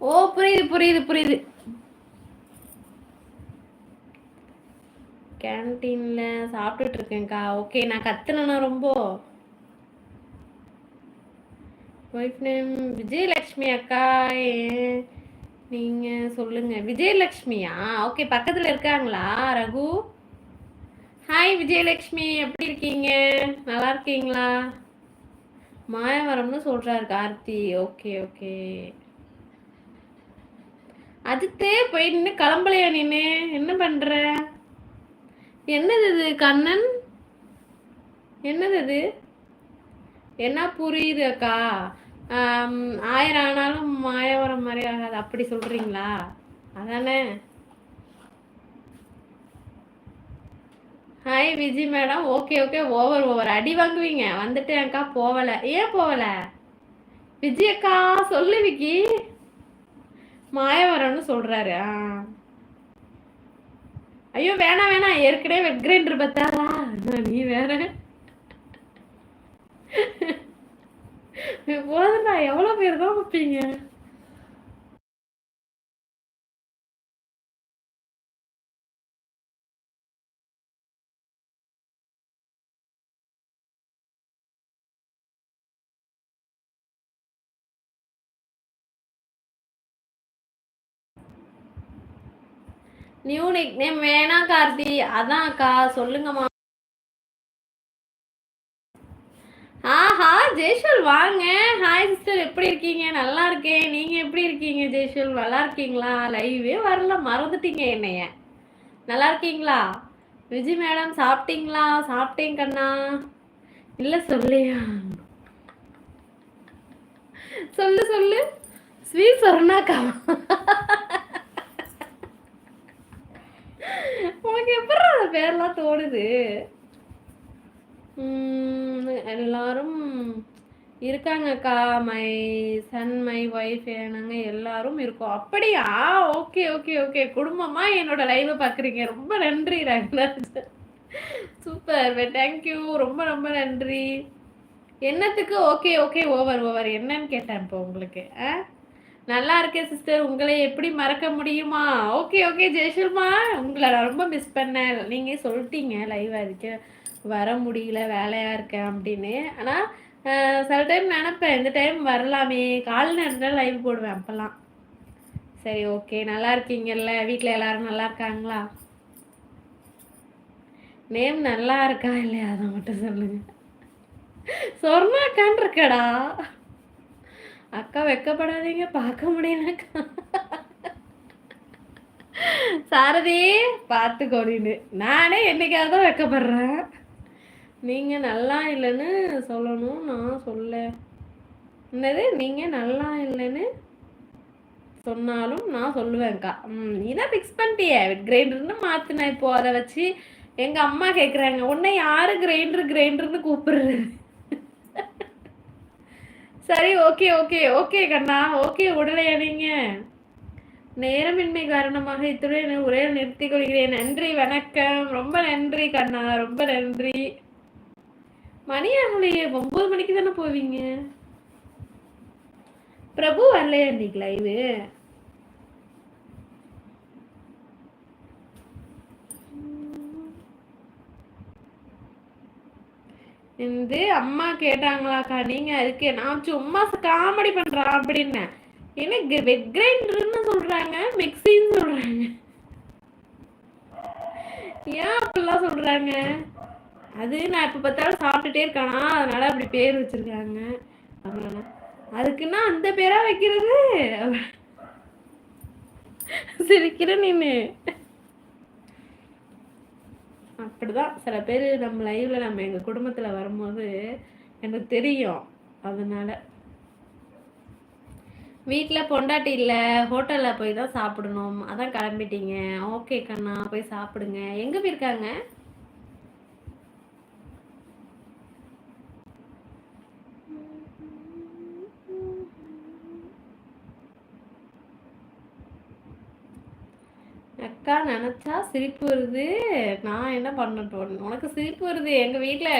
ஓ, புரியுது புரியுது புரியுது. கேன்டீன்ல சாப்பிட்டுட்டு இருக்கேன்க்கா. ஓகே, நான் கத்துனேனா ரொம்ப? ஒய்ஃப் நேம் விஜயலட்சுமி அக்கா. நீங்க சொல்லுங்க. விஜயலட்சுமியா? ஓகே, பக்கத்துல இருக்காங்களா ரகு? ஹாய் விஜயலட்சுமி, எப்படி இருக்கீங்க? நல்லா இருக்கீங்களா? மாயவரம்னு சொல்றாரு கார்த்தி. Okay okay. அதுத்தே போய் நின்று கிளம்பலையா நீனு? என்ன பண்ற? என்னது இது கண்ணன்? என்னது இது? என்ன புரியுது அக்கா? 1000 ஆனாலும் மாயவரம் மாதிரி ஆகாது, அப்படி சொல்றீங்களா? அதானே. Hi Viji madam. Okay okay. Over over அடி வாங்குவீங்க. வந்துட்டு அக்கா போகல. ஏன் போகல? விஜி அக்கா சொல்லு விக்கி. மாயவரம்னு சொல்றாரு. ஐயோ வேணாம் வேணாம், ஏற்கனவே வெட் கிரைண்டர் பத்தாரா? நீ வேற. போதும்டா, எவ்வளோ பேர் தான் வைப்பீங்க? நியூ நிக் நேம் வேணாம் கார்த்தி. அதான் அக்கா சொல்லுங்கம்மா. ஆஹா ஜெய்ஷல் வாங்க. ஹாய் சிஸ்டர், எப்படி இருக்கீங்க? நல்லா இருக்கேன். நீங்க எப்படி இருக்கீங்க ஜெய்ஷல்? நல்லா இருக்கீங்களா? லைவே வரல, மறந்துட்டீங்க என்னைய. நல்லா இருக்கீங்களா? விஜி மேடம் சாப்பிட்டீங்களா? சாப்பிட்டேன் கண்ணா. இல்ல சொல்லியா? சொல்லு சொல்லு. ஸ்வீட் சொன்னாக்கா? உனக்கு எப்படி அந்த பேர்லாம் தோணுது? எல்லாரும் இருக்காங்கக்கா. மை சன், மை ஒய்ஃப், நாங்கள் எல்லாரும் இருக்கோம். அப்படியா? Okay okay okay. குடும்பமா என்னோட லைவை பார்க்குறீங்க. ரொம்ப நன்றி ரங்கராஜ். Super, thank you. ரொம்ப ரொம்ப நன்றி. என்னத்துக்கு ஓகே ஓகே ஓவர் ஓவர் என்னன்னு கேட்டேன் இப்போ உங்களுக்கு. நல்லா இருக்கேன் சிஸ்டர். உங்களை எப்படி மறக்க முடியுமா? ஓகே ஓகே ஜெயசுல்மா, உங்களை நான் ரொம்ப மிஸ் பண்ணேன். நீங்கள் சொல்லிட்டீங்க லைவ் அதுக்கு வர முடியல, வேலையாக இருக்கேன் அப்படின்னு. ஆனால் சில டைம் நினப்பேன் இந்த டைம் வரலாமே, கால் நேரத்தில் லைவ் போடுவேன் அப்போல்லாம். சரி ஓகே. நல்லா இருக்கீங்கல்ல? வீட்டில் எல்லாரும் நல்லா இருக்காங்களா? நேம் நல்லா இருக்கா இல்லையா அதை மட்டும் சொல்லுங்க. சொர்ணாக்கான் இருக்கடா. அக்கா வெக்கப்படாதீங்க, பார்க்க முடியலக்கா. சாரதி பார்த்துக்கோடின்னு நானே என்னைக்காவது தான் வெக்கப்படுறேன். நீங்கள் நல்லா இல்லைன்னு சொல்லணும், நான் சொல்ல. என்னது? நீங்கள் நல்லா இல்லைன்னு சொன்னாலும் நான் சொல்லுவேன்க்கா. நீதான் ஃபிக்ஸ் பண்ணிட்டியே கிரைண்டர்னு மாற்றினேன். இப்போ அதை வச்சு எங்கள் அம்மா கேட்குறாங்க, உன்னை யாரு கிரைண்டர்னு கூப்பிடுறது? சரி ஓகே ஓகே ஓகே கண்ணா. ஓகே உடலையா நீங்கள்? நேரமின்மை காரணமாக இத்துடன் உரையை நிறுத்திக் கொள்கிறேன். நன்றி, வணக்கம். ரொம்ப நன்றி கண்ணா, ரொம்ப நன்றி. மணி ஆகலையே, 9 மணிக்கு தானே போவீங்க? பிரபு வரலையா இன்னைக்கு லைவு? இந்த அம்மா கேட்டாங்களாக்கா, நீங்க அதுக்கு நான் சும்மா காமெடி பண்றேன் அப்படின்னு. எனக்கு வெட் கிரைண்டர்னு சொல்றாங்க, மிக்சின்னு சொல்றாங்க. ஏன் அப்படிலாம் சொல்றாங்க? அது நான் இப்ப பார்த்தாலும் சாப்பிட்டுட்டே இருக்கானா, அதனால அப்படி பேர் வச்சிருக்காங்க. அதுக்குன்னா அந்த பேரா வைக்கிறது? சிரிக்கிற நீனு. அப்படிதான் சில பேர் நம்ம லைவ்ல நம்ம எங்க குடும்பத்துல வரும்போது எனக்கு தெரியும். அதனால வீட்டில் பொண்டாட்டி இல்லை, ஹோட்டலில் போய் தான் சாப்பிடணும். அதான் கிளம்பிட்டீங்க. ஓகே கண்ணா, போய் சாப்பிடுங்க. எங்கே போயிருக்காங்க? அக்கா நினச்சா சிரிப்பு வருது. நான் என்ன பண்ணட்டும்? உனக்கு சிரிப்பு வருது. எங்கள் வீட்டில்